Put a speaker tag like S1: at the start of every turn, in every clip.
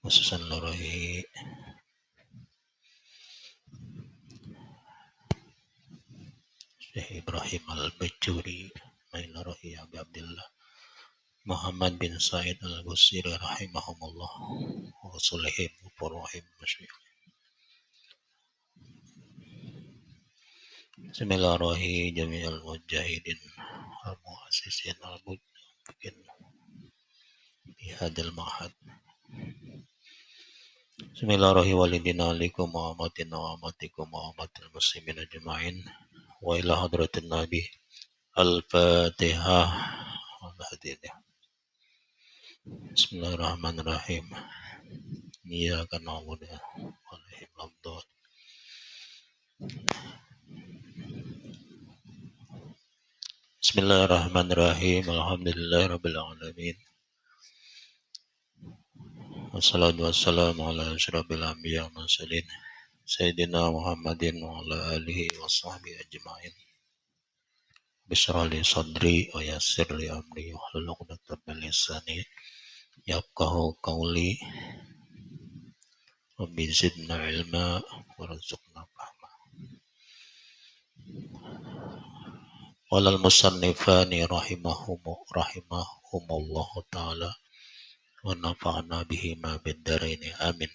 S1: khususan Rohi Syekh Ibrahim Al-Bajuri Main Rohi Abi Abdullah Muhammad bin Said Al-Busiri rahimahumullah wa sulihim wa purwahim masyayikh. Bismillahirrahmanirrahim jami'al mujahidin al-muassisin al-mujahidin di hadal ma'had. Bismillahirrahmanirrahim walidina alikum wa amatina wa amatikum wa amatil muslimin ajma'in wa ila hadratin nabi al-fatihah al-hadidih. Bismillahirrahmanirrahim. Iyyaka na'budu wa iyyaka nasta'in. Bismillahirrahmanirrahim. Alhamdulillahirabbil alamin. Wassalatu wassalamu ala asyrafil anbiya wal mursalin sayyidina Muhammadin wa ala alihi washabbihi ajmain. Bishrah li sadri wa yassir li amri wahlul 'uqdatam min lisani yafqahu qawli. Rabbi zidna ilma warzuqna fahma. Walal musannifani rahimahumullahu ta'ala wa nafa'na bihima bid-dharaini amin.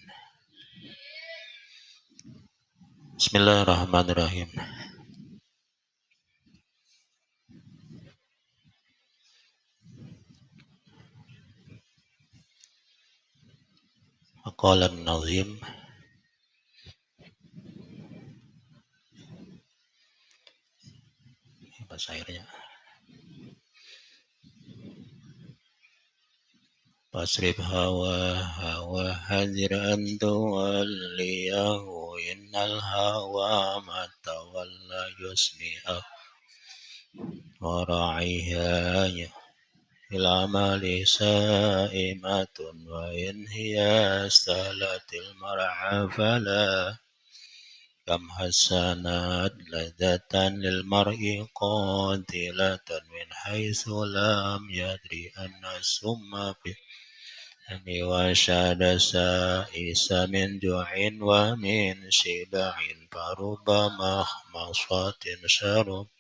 S1: Bismillahirrahmanirrahim. Qala an-nazim bahasa airnya Pasrib hawa hadir antu waliyahu innal hawa matawalla yusmi'ah wa ra'iha ilamali sa'imatun wa in hiya salatil mar'a fala kam hasanat ladatan lil mar'i qatilatan min haitsu lam yadri anna summa fi ani wa syada sa'isa min ju'in wa min shiba'in farubama masatin syarub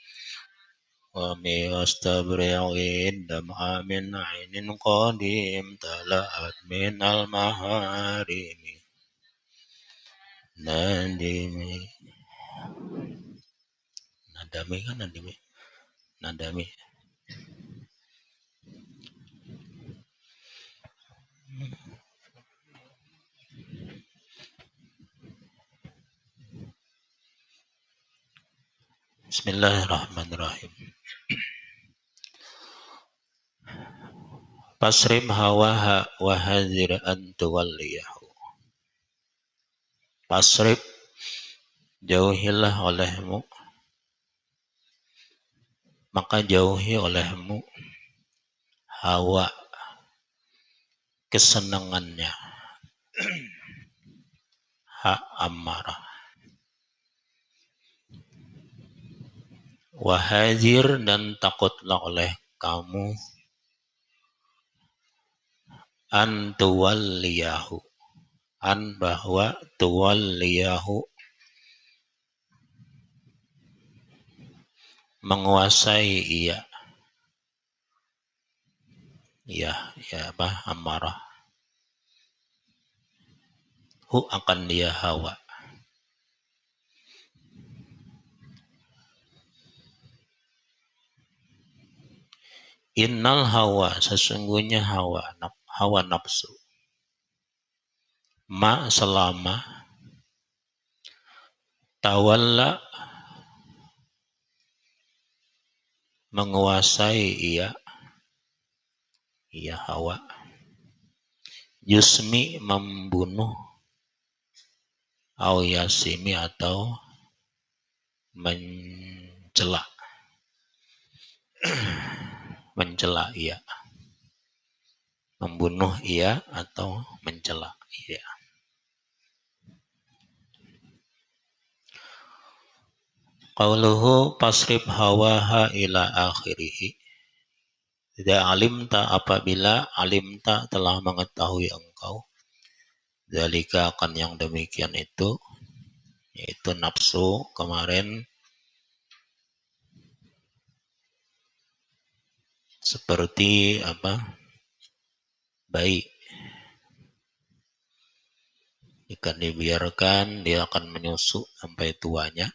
S1: wa mi wastabri'in dam'a min 'ainin qadim tala'at min al maharimi nadami Bismillahirrahmanirrahim. Pasrim hawaha wa hadir an tuwalliyahu. Pasrib, jauhilah olehmu, maka jauhi olehmu hawa, kesenangannya, hak amarah. Wahadir dan takutlah oleh kamu an tuwalliyahu, an bahwa tuwalliyahu menguasai ia, amarah, hu akan dia hawa. Innal hawa, sesungguhnya hawa nafsu, ma selama tawalla menguasai ia hawa, yusmi membunuh, au yasimi atau mencela ia, membunuh ia atau mencela ia. Qauluhu pasrib hawaha ila akhirih. Tidak alimta apabila alimta telah mengetahui engkau Zalika akan yang demikian itu, yaitu nafsu kemarin seperti apa? Bayi. Jika dibiarkan dia akan menyusu sampai tuanya.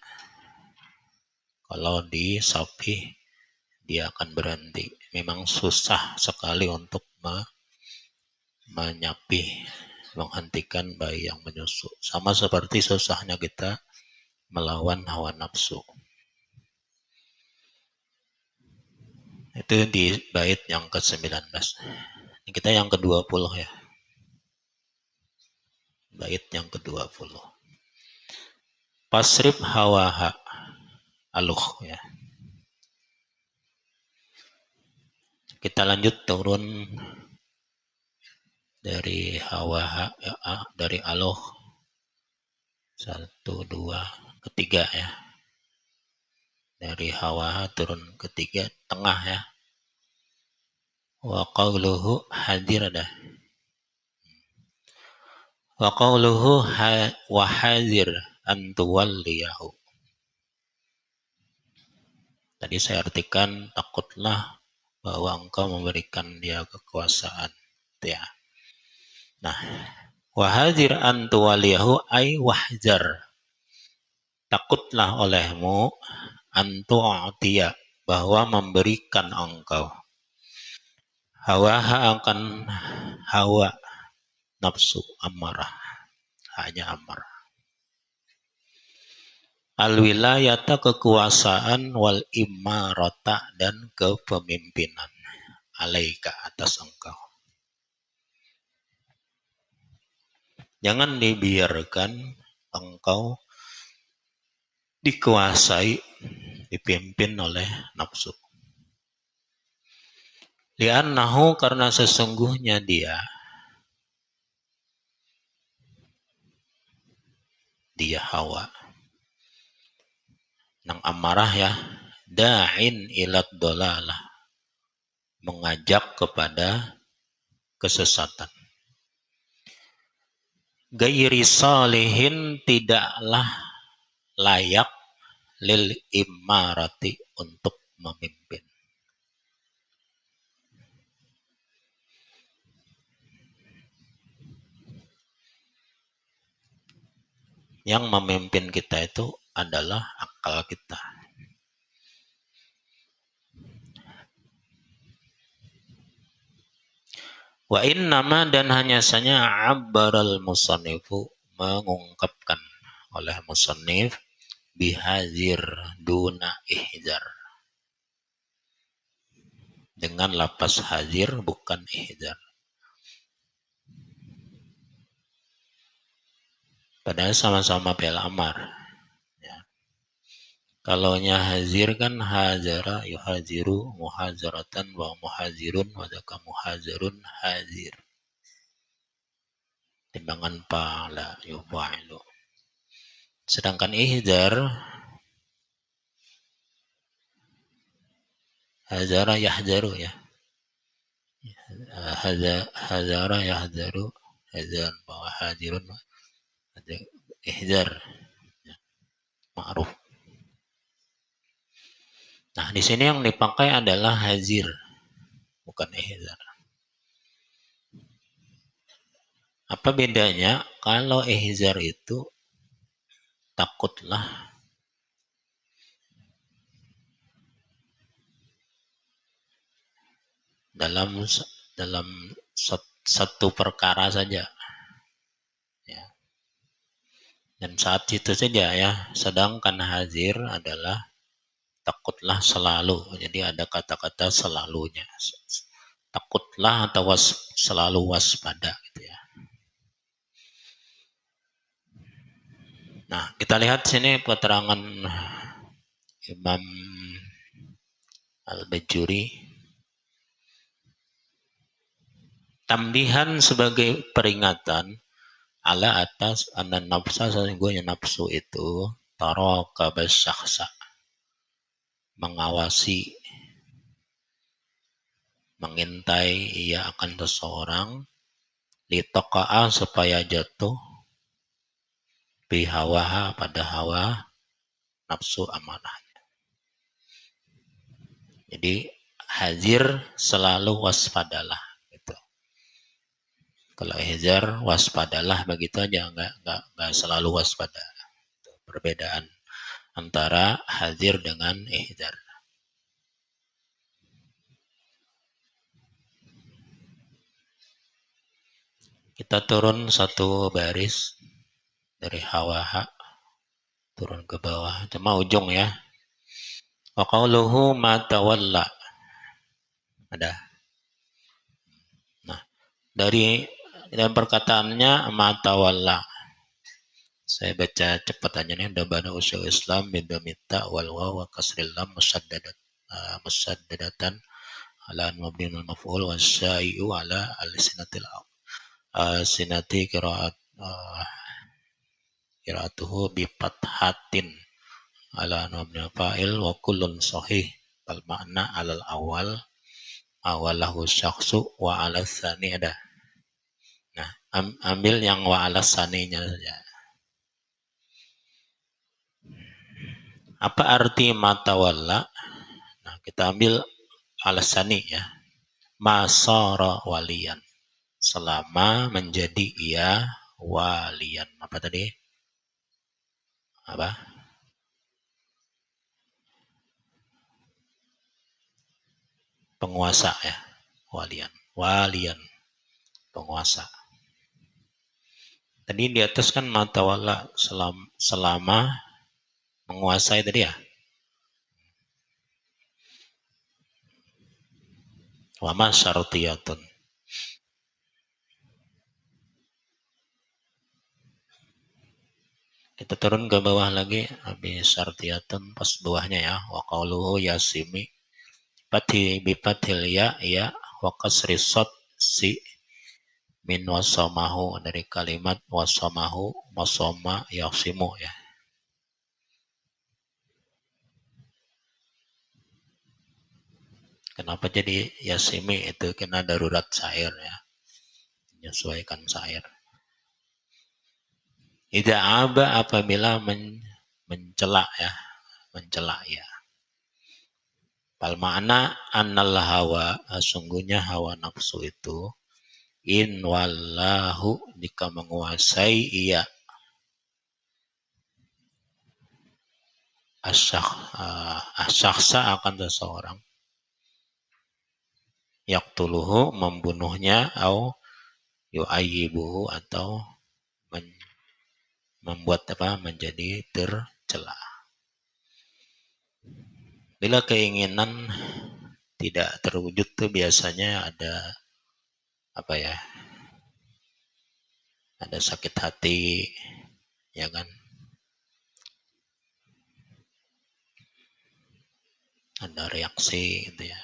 S1: Kalau di sapi dia akan berhenti. Memang susah sekali untuk menyapi, menghentikan bayi yang menyusu. Sama seperti susahnya kita melawan hawa nafsu. Itu di bait yang ke-19. Kita yang ke-20 ya. Bait yang ke-20. Pasrib hawaha aluh ya. Kita lanjut turun dari hawaha ya, dari aluh 1, 2, ketiga ya. Dari hawaha turun ketiga tengah ya. Wa qawluhu hadir ada. Wa qawluhu wa hadir an tuwalliyahu. Tadi saya artikan takutlah bahwa engkau memberikan dia kekuasaan. Ya. Nah, wahadir an tuwaliyahu ay wahjar. Takutlah olehmu an tu'atiya, bahwa memberikan engkau. Hawaha akan hawa nafsu amarah, hanya amarah. Al-wilayata kekuasaan wal imarata dan kepemimpinan alaika atas engkau. Jangan dibiarkan engkau dikuasai, dipimpin oleh nafsu. Li'annahu karena sesungguhnya dia hawa. Nang amarah ya, da'in ilat dolalah, mengajak kepada kesesatan. Gairi salihin tidaklah layak lil imarati untuk memimpin. Yang memimpin kita itu adalah akal kita. Wa innama dan hanya saja abbaral musannifu mengungkapkan oleh musannif bihazir duna ihzar. Dengan lapas hazir bukan ihzar. Padahal sama-sama fi'il amar. Ya. Kalaunya hazir kan hazara yuhaziru muhazaratan wa muhazirun wa zaka muhazirun hazir. Timbangan pala yufa'ilu. Sedangkan ihzar hazara yahzaru ya. Hazara yahzaru hazar bahwa hadirun ihzar ya. Ma'ruf. Nah, di sini yang dipakai adalah hazir, bukan ihzar. Apa bedanya? Kalau ihzar itu takutlah dalam satu perkara saja. Ya. Dan saat itu saja ya. Sedangkan hazir adalah takutlah selalu. Jadi ada kata-kata selalunya. Takutlah atau selalu waspada gitu ya. Nah, kita lihat sini keterangan Imam Al-Bajuri. Tambihan sebagai peringatan ala atas anan nafsa, sesungguhnya nafsu itu taraka basyaksa, mengawasi, mengintai ia akan seseorang Litoko'a supaya jatuh bihawaha pada hawa nafsu amarah. Jadi hazir selalu waspadalah gitu. Kalau ihzar waspadalah begitu aja, nggak selalu waspada. Perbedaan antara hazir dengan ihzar. Kita turun satu baris dari hawaha turun ke bawah, cuma ujung ya. Wa qauluhu ma tawalla. Ada. Nah, dari dalam perkataannya ma tawalla. Saya baca cepat aja nih. Dabana usul Islam bidamita wal waw wa kasril lam musaddadatan ala mabniul maf'ul wa syai'u ala al-sinati qira'atuhu bi fathatin ala mabniul fa'il wa kullun sahih bal makna alal awal awalahu syakhsu wa ala tsani ada. Nah, ambil yang wa ala tsaninya saja. Apa arti matawalla? Nah, kita ambil alasani ya. Masara walian. Selama menjadi ia walian. Apa tadi? Apa? Penguasa ya. Walian. Walian. Penguasa. Tadi di atas kan matawalla selama menguasai tadi ya. Wama syartiyatun. Kita turun ke bawah lagi. Habis syartiyatun pas bawahnya ya. Wa qauluhu yasimi. Bipatil ya wa kasri sod si min wasamahu dari kalimat wasamahu wasoma yasimu ya. Kenapa jadi yasimi itu kena darurat syair ya. Menyesuaikan syair. Idza aba apabila mencela ya, mencela ya. Pal makna annal hawa sungguhnya hawa nafsu itu in wallahu jika menguasai ia asyaksa akan seseorang yaktuluhu membunuhnya au yu'ayyibuhu atau membuat apa menjadi tercela. Bila keinginan tidak terwujud tuh biasanya ada apa ya? Ada sakit hati, ya kan? Ada reaksi gitu ya.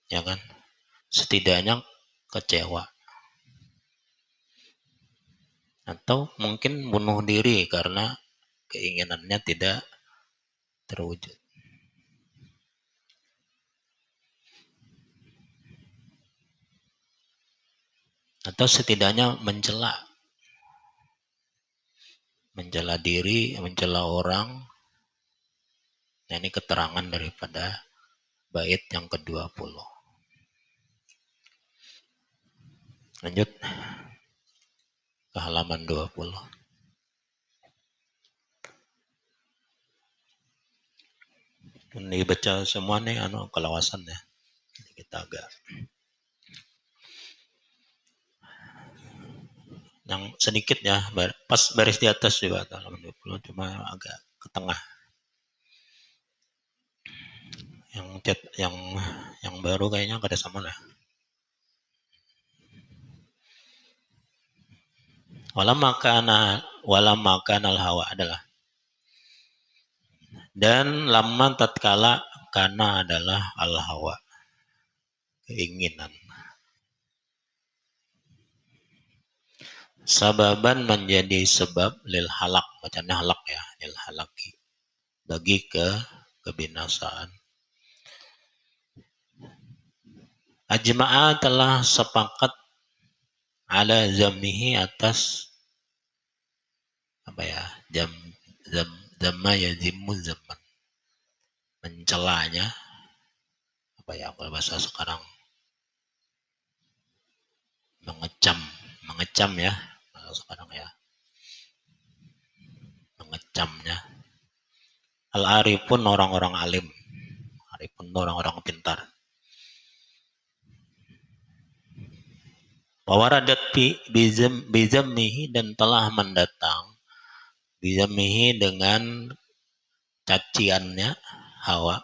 S1: Ya kan? Setidaknya kecewa. Atau mungkin bunuh diri karena keinginannya tidak terwujud. Atau setidaknya mencela diri, mencela orang. Nah, ini keterangan daripada bait yang ke-20. Lanjut ke halaman 20. Ini baca semua nih kelawasan ya. Jadi kita agak yang sedikit ya, pas baris di atas juga halaman 20 cuma agak ke tengah. Yang baru kayaknya ada sama lah. Walamma kana al-hawa adalah dan lama tatkala kana adalah al-hawa keinginan. Sababan menjadi sebab lil halak, bacanya halak ya, lil halaki bagi kebinasaan. Ajma'a telah sepakat ala zammihi atas apa ya, jam zam zamma yazimmu zaman, mencelanya apa ya, kalau bahasa sekarang mengecam, mengecam ya kalau sekarang ya, mengecamnya. Al arifun orang-orang alim, arifun orang-orang pintar. Wawaradat bizammihi dan telah mendatang bizammihi dengan caciannya Hawa.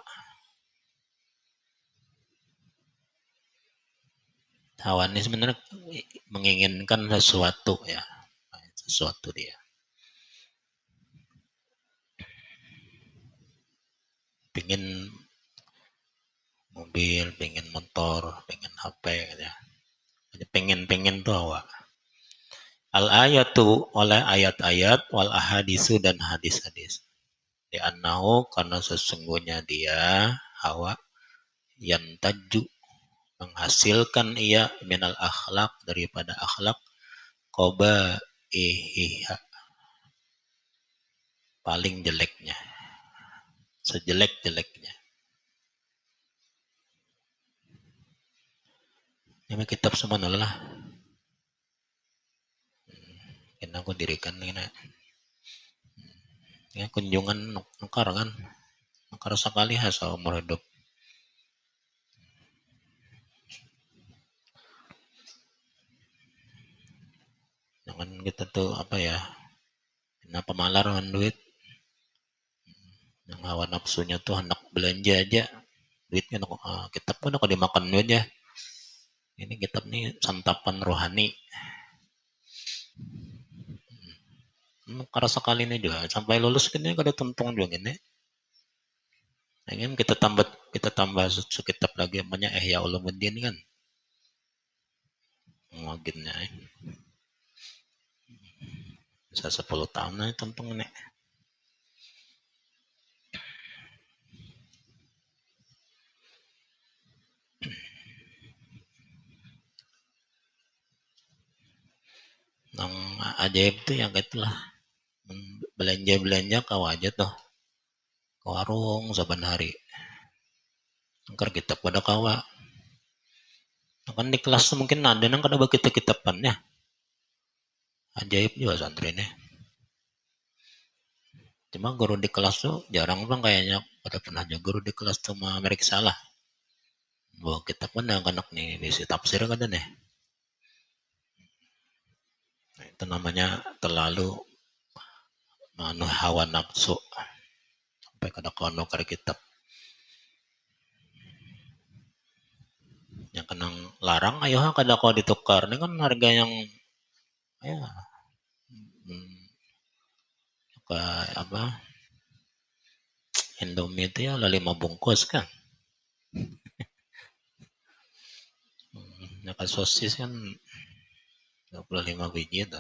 S1: Hawa ini sebenarnya menginginkan sesuatu ya, sesuatu dia. Pengen mobil, pengen motor, pengen HP gitu ya. Pengen tuh Hawa. Al ayatu oleh ayat-ayat wal ahadisu dan hadis-hadis. Di annahu karena sesungguhnya dia Hawa yang taju menghasilkan ia minal akhlak daripada akhlak koba ihiha paling jeleknya, sejelek-jeleknya. Ini kitab semua lah. Ini aku dirikan ini. Ya, kunjungan nukar kan, nukar sekali hasil umur hidup. Jangan kita tuh apa ya, kenapa malar dengan duit, yang hawa nafsunya tuh hendak belanja aja, duitnya kitab pun aku dimakan duit ya. Ini kitab nih santapan rohani. Karena sekali ini juga sampai lulus ini kada tuntung juga ini. Ingin kita tambah sekitab lagi namanya Ihya Ulumuddin kan. Maginnya bisa 10 tahun nih tuntung ini. Yang ajaib tuh yang itulah, belanja kau aja tuh ke warung saban hari. Angker kitab pada kawa. Kan di kelas mungkin ada yang kada begitu kitapannya. Ajaib juga santri ini. Cuma guru di kelas tuh jarang bang kayaknya pada pernah aja guru di kelas tuh meriksa lah. Bahwa kitab kan anak nih bisa tafsir kan nih. Nah, itu namanya terlalu hawa nafsu. Sampai kada kono kare kitab. Yang kena larang ayo kada kau ditukar. Ini kan harga yang ya apa Indomie itu ya 5 bungkus kan. Nah, sosis kan 25 biji itu.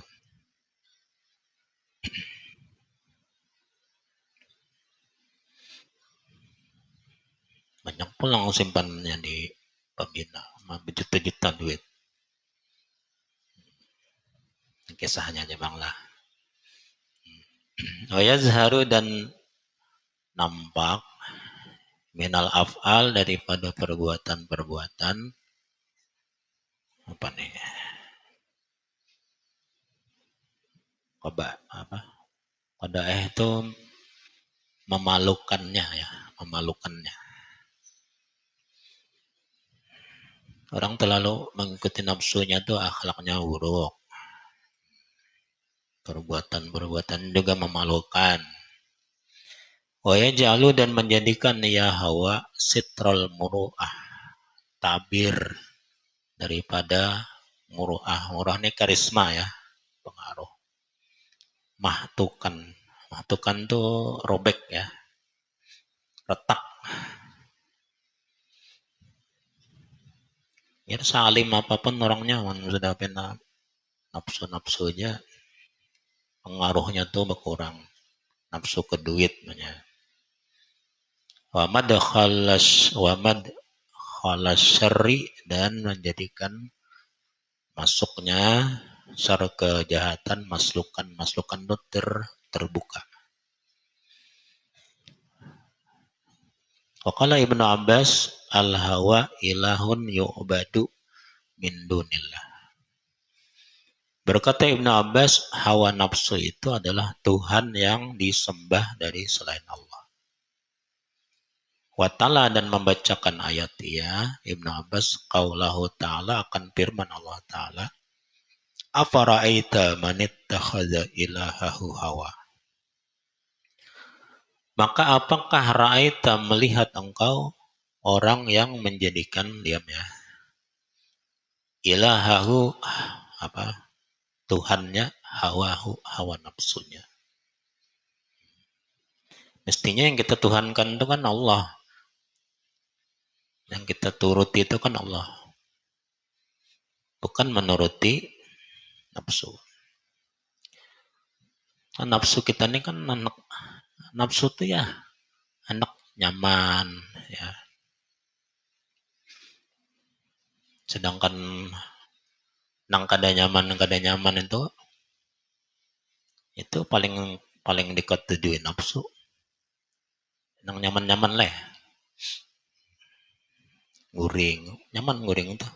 S1: Banyak pulang simpannya di pembina, berjuta-juta duit. Kisahnya aja bang lah. Zaharu dan nampak minal af'al daripada perbuatan-perbuatan apa nih? Pada itu memalukannya ya, memalukannya. Orang terlalu mengikuti nafsunya tuh akhlaknya buruk. Perbuatan-perbuatan juga memalukan. Waya jalu dan menjadikan ya hawa sitrol muru'ah, tabir daripada muru'ah. Muru'ah ini karisma ya, pengaruh. Mahtukan tuh robek ya, retak. Ya salim apapun orangnya, sudah pernah nafsu-nafsunya, pengaruhnya tuh berkurang. Nafsu ke duit namanya. Wamad mudkhalas syarri, dan menjadikan masuknya syar kejahatan, maslukan itu terbuka. Waqala Ibnu Abbas, al-hawa ilahun yu'badu min dunillah. Berkata Ibnu Abbas, hawa nafsu itu adalah Tuhan yang disembah dari selain Allah. Watala, dan membacakan ayat Ibnu Abbas, qaulahu ta'ala, akan firman Allah Ta'ala, afara'aita manittakhadha ilahahu hawa. Maka apakah ra'aita, melihat engkau, orang yang menjadikan ilahahu, Tuhannya, hawa nafsunya. Mestinya yang kita tuhankan itu kan Allah. Yang kita turuti itu kan Allah. Bukan menuruti nafsu. Nah, nafsu kita ini kan nafsu itu ya anak nyaman ya. Sedangkan nang kada nyaman itu paling dekat tujuan nafsu. Nang nyaman lah. Nyaman guring itu.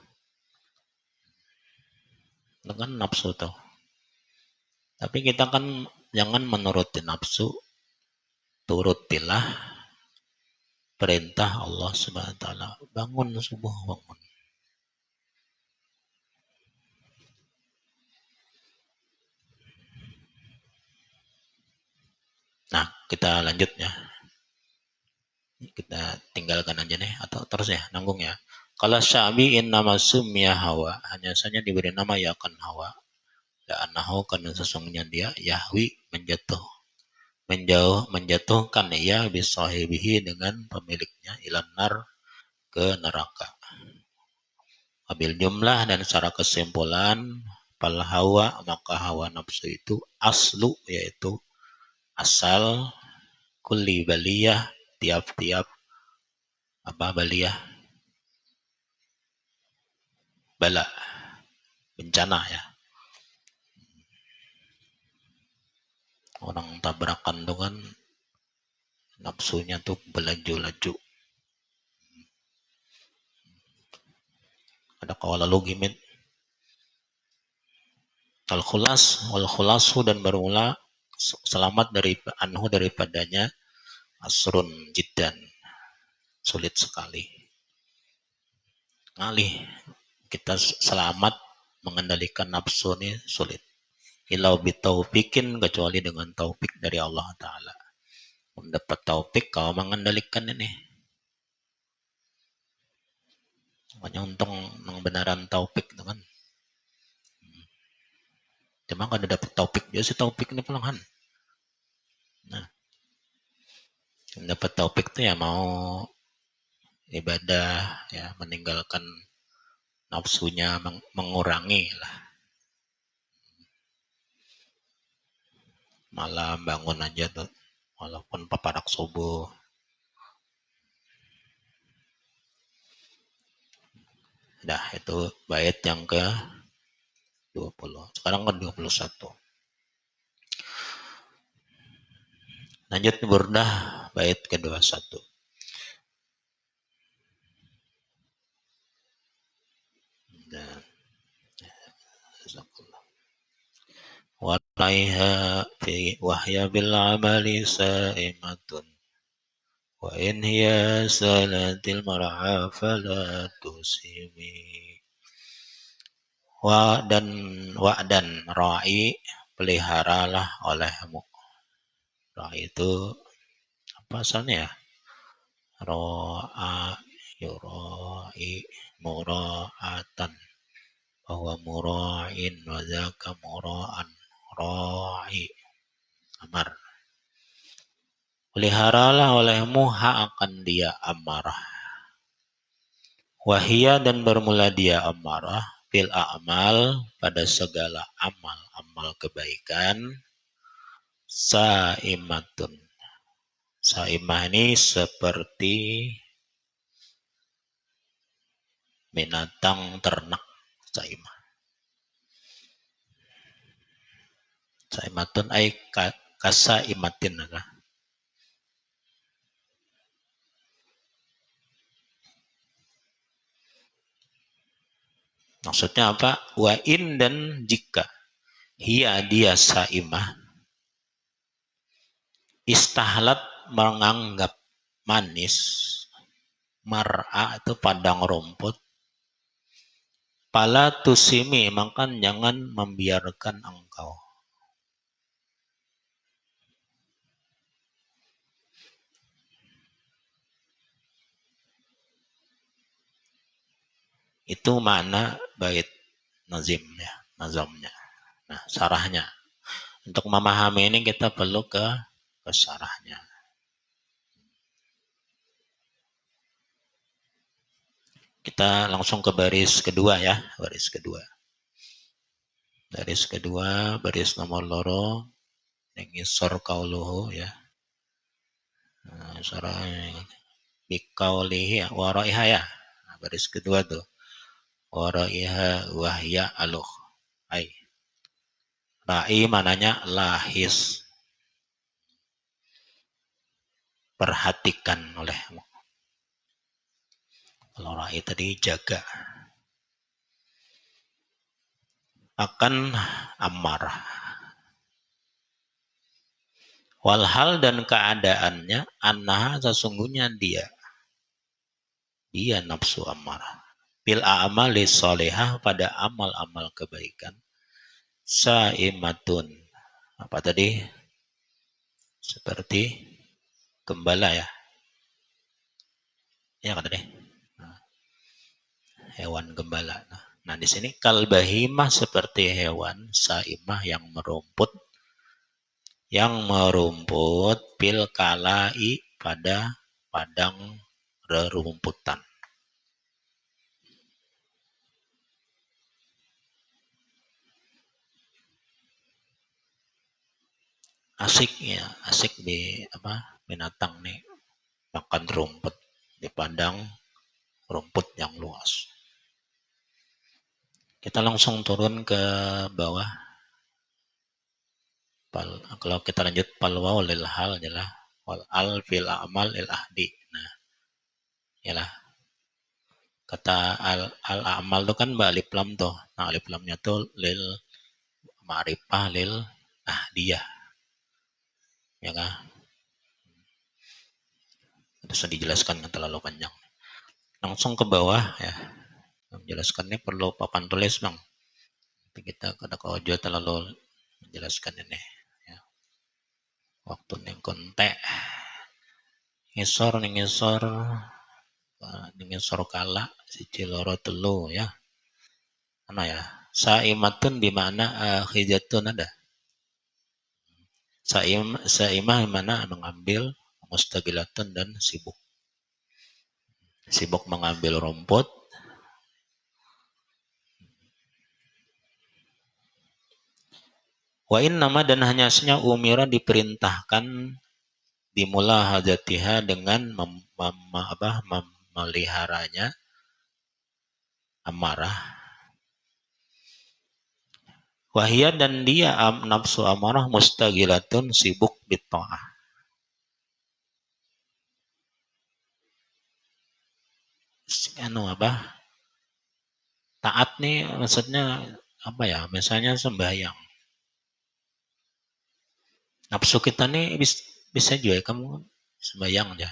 S1: Itu kan nafsu tuh. Tapi kita kan jangan menuruti nafsu, turutilah perintah Allah Subhanahu wa taala. Bangun subuh, bangun. Nah, kita lanjut ya. Kita tinggalkan aja nih, atau terus ya, nanggung ya. Kalau Syabi innama sumya hawa, hanya saja diberi nama ya akan hawa. Ya anahu, karena sesungguhnya dia yahwi, menjatuhkan ia bisahibihi, dengan pemiliknya ilanar, ke neraka. Ambil jumlah, dan secara kesimpulan, pal hawa, maka hawa nafsu itu aslu, yaitu asal, kulli baliyah, tiap-tiap baliyah, bala, bencana ya. Orang tabrakan tuh kan nafsunya tuh belaju-laju. Ada kawala lugimin. Al-khulas wal khulasu, dan bermula selamat dari anhu, daripadanya, asrun jiddan, sulit sekali. Ngalih kita selamat mengendalikan nafsu ini sulit. Ilau bitaufikin, kecuali dengan taufik dari Allah Ta'ala. Mendapat taufik kau mengendalikan ini. Makanya untung benaran taufik itu kan. Cuma kalau dapat taufik, dia si taufik ini pulangan. Nah, dapat taufik itu ya mau ibadah, ya meninggalkan nafsunya, mengurangi lah. Malam bangun aja tuh, walaupun paparak subuh. Dah, itu bait yang ke 20. Sekarang ke 21. Lanjut burdah bait ke 21. Nah, walaiha fi wahya bil amali saimatun, wa in hiya salatil mar'a fala tusimi. Dan ra'i, peliharalah olehmu. Ra'i itu apa asalnya ya? Ra'a yura'i mura'atan, bahwa mura'in wa zaka mura'an, ra'i amar. Peliharalah olehmu akan dia amarah. Wahia, dan bermula dia amarah, fil a'mal, pada segala amal kebaikan, saimatun. Saimah ini seperti binatang ternak. Saimah. Saimatun ay kasaimatin. Maksudnya apa? Wa in dan jika hiya dia saimah istahlat menganggap manis mar'a itu padang rumput pala tusimi maka jangan membiarkan engkau. Itu mana bait nazimnya, nazamnya. Nah, sarahnya. Untuk memahami ini kita perlu ke sarahnya. Kita langsung ke baris kedua ya, baris kedua. Baris kedua, baris nomor loro, ngisor kauluhu ya. Nah, sarah bikaulihi waraiha ya. Nah, baris kedua tuh. Waraiha wahya aluh. Ai. Ra'i mananya lahis. Perhatikan olehmu. Kalau ra'i tadi jaga. Akan amarah. Walhal dan keadaannya annaha sesungguhnya dia nafsu amarah. Bil a'mali sholihah pada amal-amal kebaikan. Saimatun. Apa tadi? Seperti gembala ya. Ya kan tadi? Hewan gembala. Nah, di sini kalbahimah seperti hewan saimah yang merumput pil kalai pada padang rerumputan. Asik di apa binatang nih makan rumput di padang rumput yang luas. Kita langsung turun ke bawah. Kalau kita lanjut palwaw lil hal adalah wal al fil amal il ahdi. Nah, yalah kata al amal itu kan alif lam tuh. Nah, alif lamnya tuh lil ma'rifah lil ahdiyah. Ya kan? Itu sudah dijelaskan terlalu panjang. Langsung ke bawah ya. Menjelaskannya perlu papan tulis, Bang. Tapi kita kada kaujo terlalu menjelaskan ini. Ya. Waktu ning kontek. Ngisor kala siji loro telu ya. Mana ya? Saimatun di mana khijatun ada. Saimah di mana mengambil mustagilatun dan sibuk. Sibuk mengambil rumput. Wa in nama dan hanya umira diperintahkan dimula hajatiha dengan memeliharanya amarah. Wahia dan dia nafsu amarah mustagilatun sibuk bitta'ah. Taat nih maksudnya apa ya? Misalnya sembahyang. Nafsu kita nih bisa juga kamu sembahyang aja.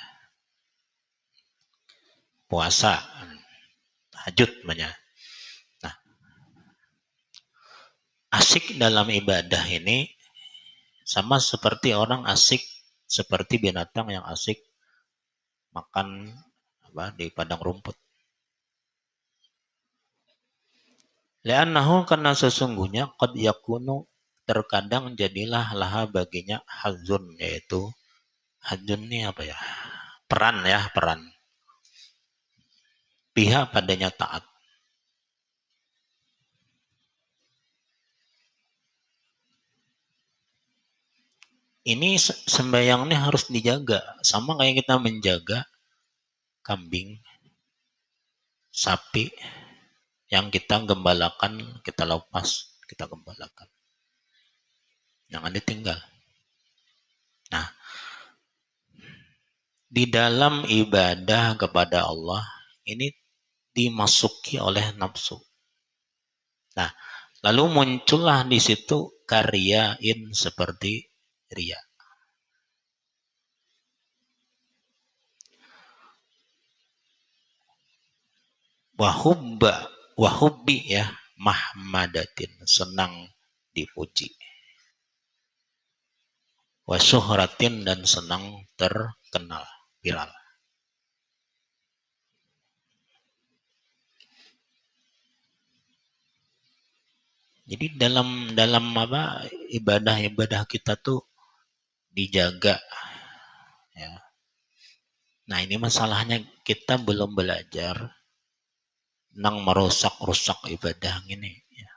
S1: Puasa, tahajud banyak. Nah, asik dalam ibadah ini sama seperti orang asik seperti binatang yang asik makan di padang rumput. Li'annahu karena sesungguhnya qad yakunu terkadang jadilah laha baginya hazun yaitu hazun ini apa ya? Peran. Pihak padanya taat. Ini sembahyang ini harus dijaga sama kayak kita menjaga kambing sapi yang kita gembalakan, kita lepas, kita gembalakan. Jangan ditinggal. Nah, di dalam ibadah kepada Allah ini dimasuki oleh nafsu. Nah, lalu muncullah di situ karyain seperti ria. Wahubbi ya, mahmadatin, senang dipuji. Wasyuhratin, dan senang terkenal, viral. Jadi dalam apa ibadah-ibadah kita tuh dijaga ya. Nah, ini masalahnya kita belum belajar nang merusak-rusak ibadah ini ya.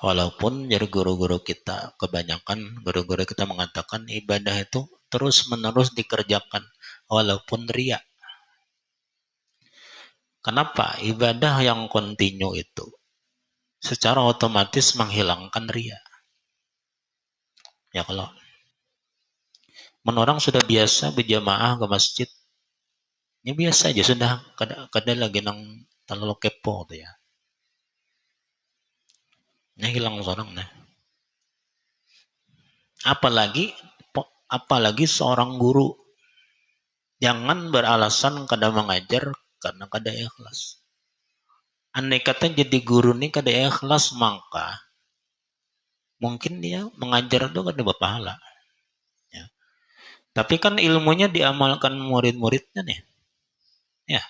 S1: Walaupun dari guru-guru kita, kebanyakan guru-guru kita mengatakan ibadah itu terus-menerus dikerjakan walaupun ria. Kenapa? Ibadah yang kontinu itu secara otomatis menghilangkan ria. Ya kalau orang sudah biasa berjamaah ke masjid, ya biasa aja sudah kada lagi nang terlalu kepo tuh ya. Ini hilang seorang nah. Apalagi seorang guru, jangan beralasan kada mengajar karena kada ikhlas. Andai kata jadi guru nih kada ikhlas, maka mungkin dia mengajar itu kada berpahala. Ya. Tapi kan ilmunya diamalkan murid-muridnya nih. Ya.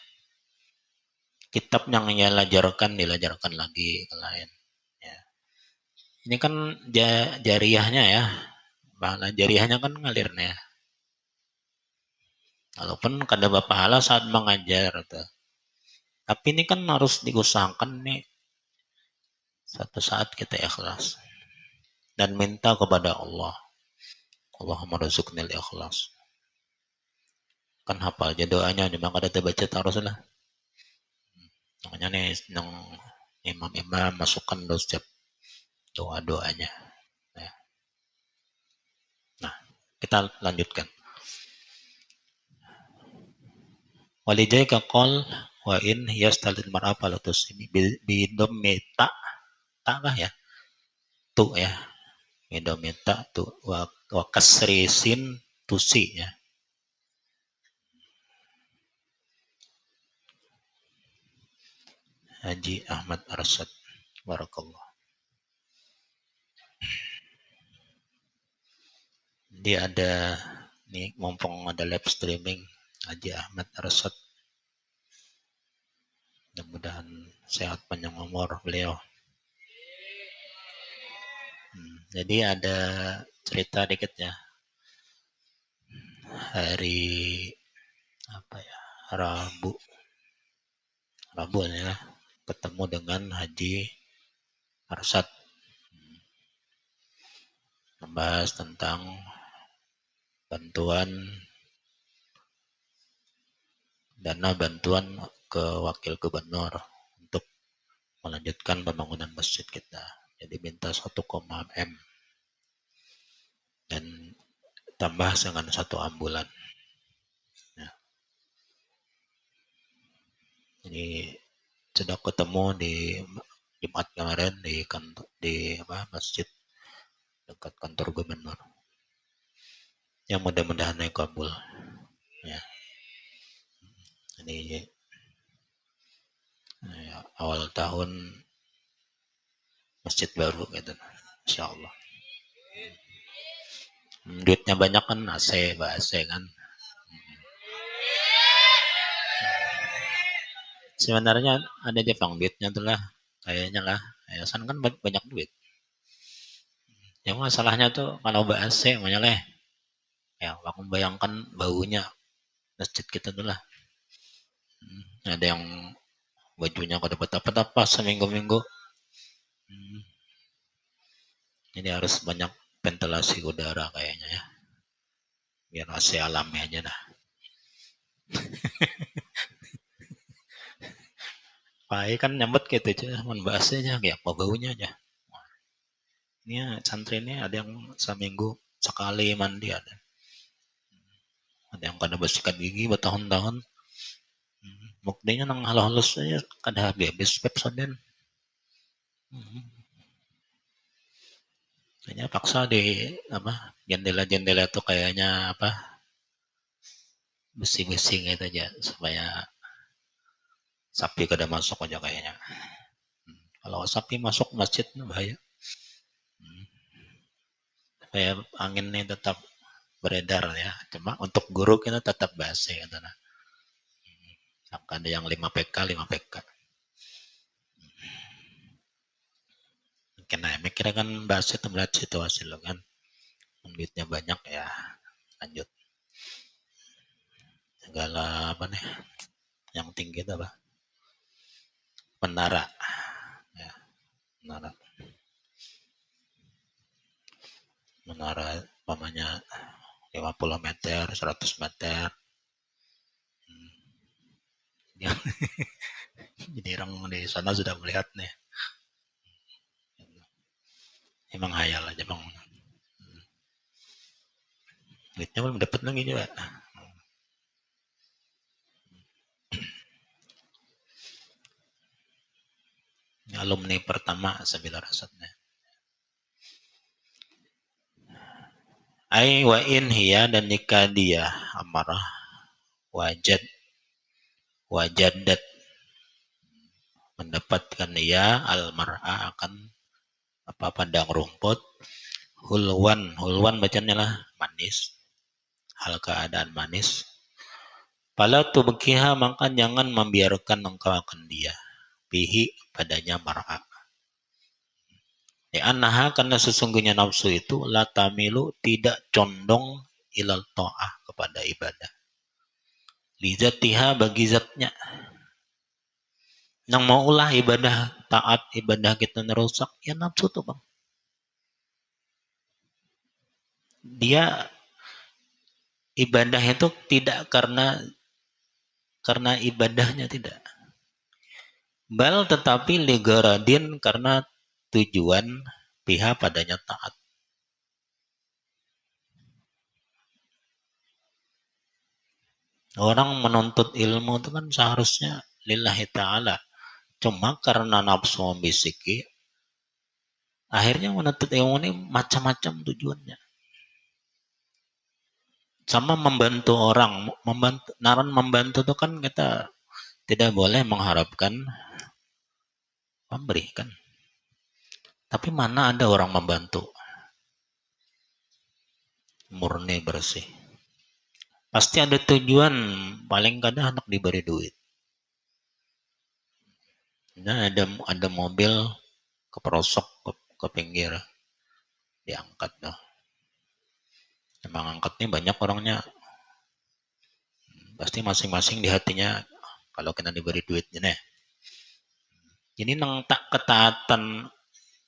S1: Kitab yang dilajarkan lagi ke lain. Ya. Ini kan jariahnya ya. Pahala jariahnya kan ngalir nih. Ya. Walaupun kada berpahala saat mengajar. Tuh. Tapi ini kan harus diusahakan nih. Satu saat kita ikhlas. Dan minta kepada Allah. Allahumma razuqnil ikhlas. Kan hafal aja doanya. Memang kada terbaca terus lah. Makanya nih, yang imam-imam masukkan setiap doa-doanya. Nah, kita lanjutkan. Walidayka qol wa in yastalil mar'a falatus ini bidom meta tak kah ya? Tu ya. Bidom meta tu wa kasrisin tusi ya. Haji Ahmad Arsyad. Barakallah. Dia ada nih mumpung ada live streaming Haji Ahmad Arsyad. Mudah-mudahan sehat panjang umur beliau. Jadi ada cerita dikit ya. Hari apa ya? Rabu ya. Ketemu dengan Haji Arsyad. Membahas tentang dana bantuan ke wakil gubernur untuk melanjutkan pembangunan masjid kita. Jadi minta 1, M dan tambah dengan 1 ambulan. Ya. Jadi sudah ketemu di Jumat kemarin di masjid dekat kantor gubernur. Yang mudah-mudahan kabul. Ya. Ini ya, awal tahun masjid baru gitu. Insya Allah. Duitnya banyak kan AC kan. Sebenarnya ada Jepang duitnya tuh lah. Kayaknya lah. Yayasan kan banyak duit. Yang masalahnya tuh kalau AC leh. Ya, aku bayangkan baunya masjid kita tuh lah. Ada yang bajunya kada dapat apa seminggu-minggu. Jadi harus banyak ventilasi udara kayaknya ya. biar AC alami aja dah. Pai kan nyambet gitu aja, membahasnya kayak apa baunya aja. Ini santri ini ada yang seminggu sekali mandi ada yang kada bersihkan gigi bertahun-tahun. Buktinya nang halus-halus aja kada habis Pepsodent. Kayaknya paksa di apa jendela-jendela itu kayaknya apa besi-besi gitu aja supaya sapi kada masuk aja kayaknya. Kalau sapi masuk masjid bahaya. Supaya anginnya tetap beredar ya. Cuma untuk guru kita tetap basi gitu nah. Ada yang 5 PK, 5 PK. Kena mikirnya kan bahas itu melihat situasi lo kan. Duitnya banyak ya lanjut. Segala apa nih yang tinggi itu apa? Menara. Ya, menara. Menara umpamanya 50 meter, 100 meter. Jadi orang di sana sudah melihat nih. Emang hayal aja bang. Duitnya belum dapat lagi juga. Alumni pertama Sabila Rasatnya. Ai wa in hiya dan nikah dia amarah wajadat mendapatkan ia almar'a akan apa padang rumput hulwan bacanya lah manis hal keadaan manis pala tubkiha maka jangan membiarkan engkau akan dia bihi padanya mar'a annaha karena sesungguhnya nafsu itu la tamilu tidak condong ilal ta'ah kepada ibadah lizatiha bagi zatnya yang mau ulah ibadah taat ibadah kita nerusak ya nafsu tuh bang dia ibadah itu tidak karena ibadahnya tidak bal tetapi ligaradin karena tujuan pihak padanya taat orang menuntut ilmu itu kan seharusnya lillahi ta'ala cuma karena nafsu membisiki akhirnya menuntut ilmu ini macam-macam tujuannya sama membantu orang membantu itu kan kita tidak boleh mengharapkan memberikan tapi mana ada orang membantu murni bersih pasti ada tujuan paling kadang anak diberi duit nah ada mobil keperosok ke pinggir diangkat dah emang angkatnya banyak orangnya pasti masing-masing di hatinya kalau kena diberi duitnya nih ini nang tak ketaatan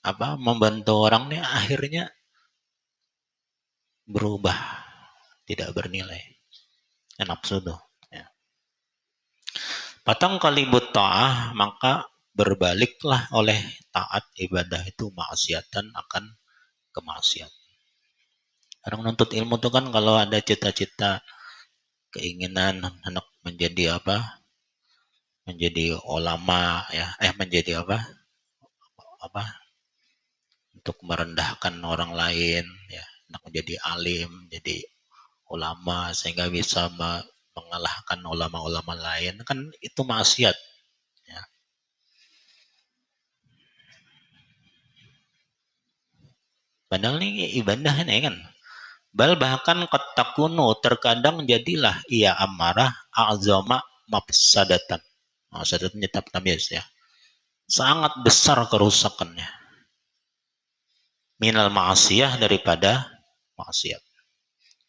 S1: apa membantu orang nih akhirnya berubah tidak bernilai nafsu tuh ya. Patang kali ta'ah maka berbaliklah oleh taat ibadah itu maksiatan akan kemaksiatan orang nuntut ilmu tuh kan kalau ada cita-cita keinginan anak menjadi apa menjadi ulama ya menjadi apa untuk merendahkan orang lain ya anak menjadi alim jadi ulama sehingga bisa mengalahkan ulama-ulama lain kan itu maksiat ya. Padahal ini ibadah ini kan bal bahkan qatakunu terkadang jadilah ia amarah azama mafsadatan mafsadatan tetap tamyiz ya sangat besar kerusakannya minal ma'asiyah daripada maksiat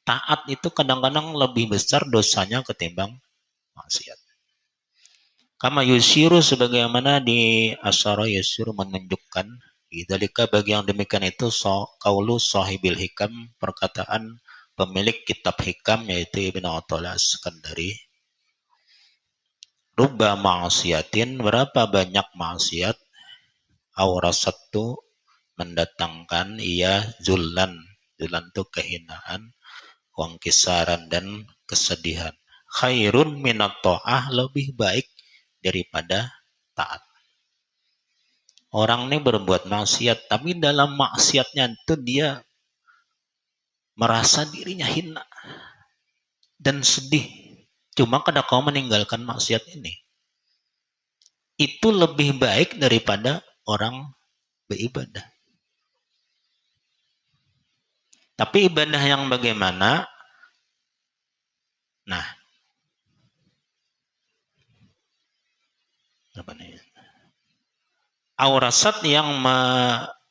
S1: taat itu kadang-kadang lebih besar dosanya ketimbang maksiat kama yusiru sebagaimana di asyara yusiru menunjukkan Dzalika bagi yang demikian itu kaulu sahibil hikam perkataan pemilik kitab hikam yaitu Ibnu Athaillah As-Sakandari, rubba ma'asiyatin, berapa banyak maksiat, aurasatu, mendatangkan ia zullan, zullan itu kehinaan, wangkisaran dan kesedihan, khairun minat ta'ah, lebih baik daripada taat. Orang ini berbuat maksiat, tapi dalam maksiatnya itu dia merasa dirinya hina dan sedih. Cuma kada kau meninggalkan maksiat ini. Itu lebih baik daripada orang beribadah. Tapi ibadah yang bagaimana? Nah, apa nih? Aurasat yang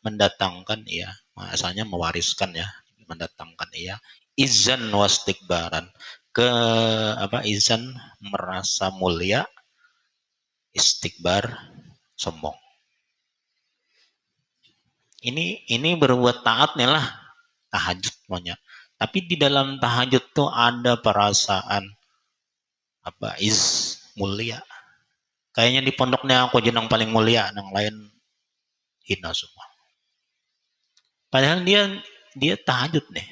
S1: mendatangkan ya, asalnya mewariskan ya, mendatangkan ya, izan wastikbaran, ke apa, izan merasa mulia, istikbar sombong. Ini berbuat taat nih lah, tahajud semuanya. Tapi di dalam tahajud tuh ada perasaan apa, mulia. Kayaknya di pondoknya aku jenang paling mulia, yang lain hina semua. Padahal dia tahajud nih,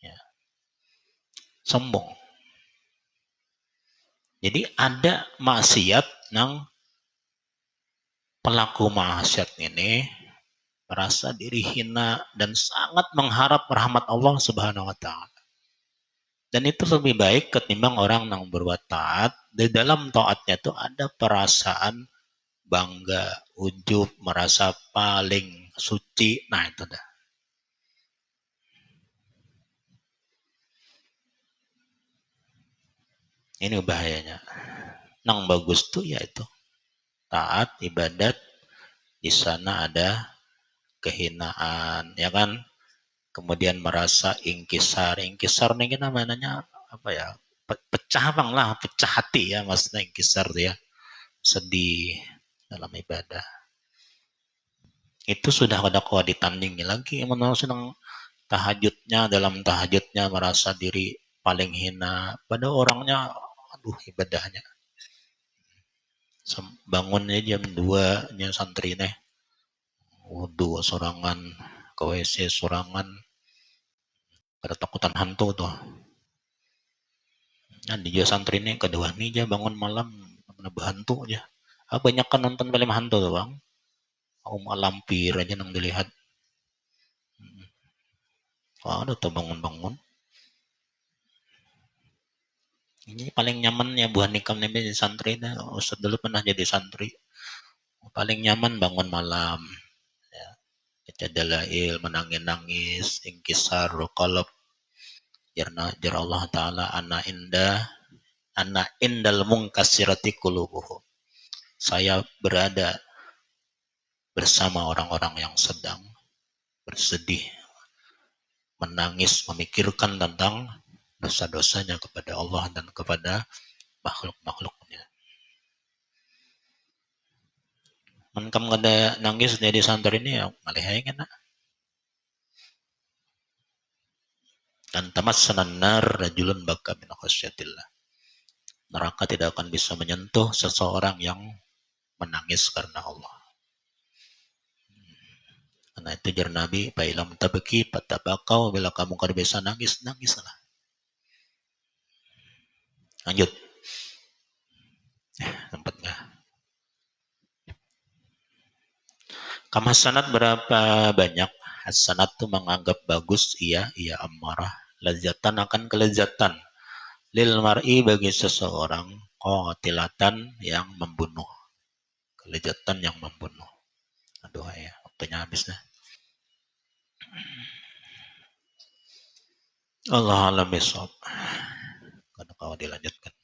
S1: ya, sombong. Jadi ada maksiat yang pelaku maksiat ini merasa diri hina dan sangat mengharap rahmat Allah Subhanahu wa taala. Dan itu lebih baik ketimbang orang yang berbuat taat. Di dalam taatnya itu ada perasaan bangga, ujub, merasa paling suci. Nah itu dah. Ini bahayanya. Yang bagus tuh yaitu taat, ibadat, di sana ada kehinaan, ya kan? Kemudian merasa ingkisar ini namanya apa ya, pecah bang lah, pecah hati ya, maksudnya ingkisar ya, sedih dalam ibadah. Itu sudah ada kuat ditandingi lagi, menurut sedang tahajudnya, dalam tahajudnya merasa diri paling hina pada orangnya, aduh ibadahnya bangunnya jam 2 nya santri nih, wudhu sorangan, ke WC sorangan, pada takutan hantu tuh. Nah, di dia santri ini kedua nih aja bangun malam hantu aja. Banyak kan nonton film hantu tuh bang. Lampir aja nang dilihat. Ada tuh bangun-bangun. Ini paling nyaman ya buah nikam nih di santri. Ustaz dulu pernah jadi santri. Paling nyaman bangun malam. Ya. Baca dalail, menangis-nangis, ingkisar, qalb. Jar Allah Ta'ala ana indal mungkasirati qulubuhum. Saya berada bersama orang-orang yang sedang bersedih, menangis, memikirkan tentang dosa-dosanya kepada Allah dan kepada makhluk-makhluknya. Menkam kada nangis dari santri ini ya malihai kena. Dan tamassanan nar rajulun baka min khasyatillah. Neraka tidak akan bisa menyentuh seseorang yang menangis karena Allah. Karena itu jar Nabi, "Fa'ilam tabki fatabakau," bila kamu kada bisa nangis, nangislah. Lanjut. Tempatnya. Kam hasanat, berapa banyak? Hasanat itu menganggap bagus, ia amarah. Lezatan akan kelezatan. Lil mar'i, bagi seseorang, qatilatan yang membunuh. Kelezatan yang membunuh. Aduh ya, waktunya habis dah. Allah alam bisawab. Karena kau dilanjutkan.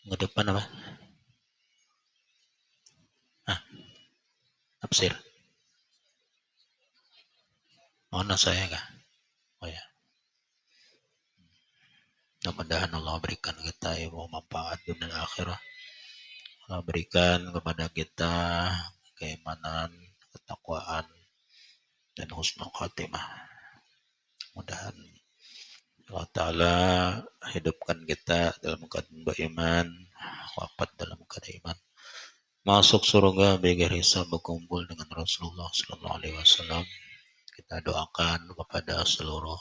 S1: Ke depan apa? Tafsir. Mana saya kah? Oh ya. Mudah-mudahan Allah berikan kita ilmu manfaat dunia dan akhirah. Allah berikan kepada kita keimanan, ketakwaan, dan husnul khatimah. Mudah-mudahan Allah Ta'ala hidupkan kita dalam keadaan beriman, wafat dalam keadaan iman, masuk surga bigir hisab, berkumpul dengan Rasulullah Sallallahu Alaihi Wasallam. Kita doakan kepada seluruh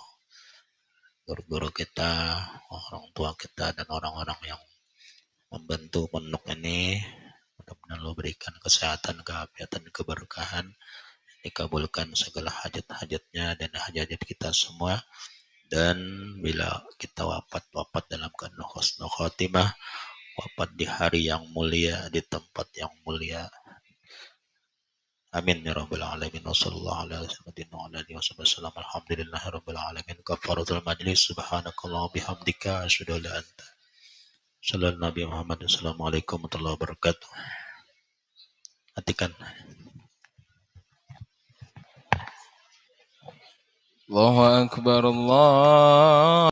S1: guru-guru kita, orang tua kita, dan orang-orang yang membantu pondok ini. Mudah-mudahan Allah berikan kesehatan, keafiatan, keberkahan, dikabulkan segala hajat-hajatnya dan hajat kita semua. Dan bila kita wafat dalam keadaan husnul khotimah, wafat di hari yang mulia, di tempat yang mulia. Amin ya rabbal alamin. Wassallallahu ala alihi wasallam. Alhamdulillahi rabbil alamin. Kafaratul majlis. Subhanakallah bihamdika asyhadu an la ilaha illa anta. Sallallahu Nabi Muhammad. Assalamualaikum warahmatullahi wabarakatuh. Matikan.
S2: Allahu akbar Allah.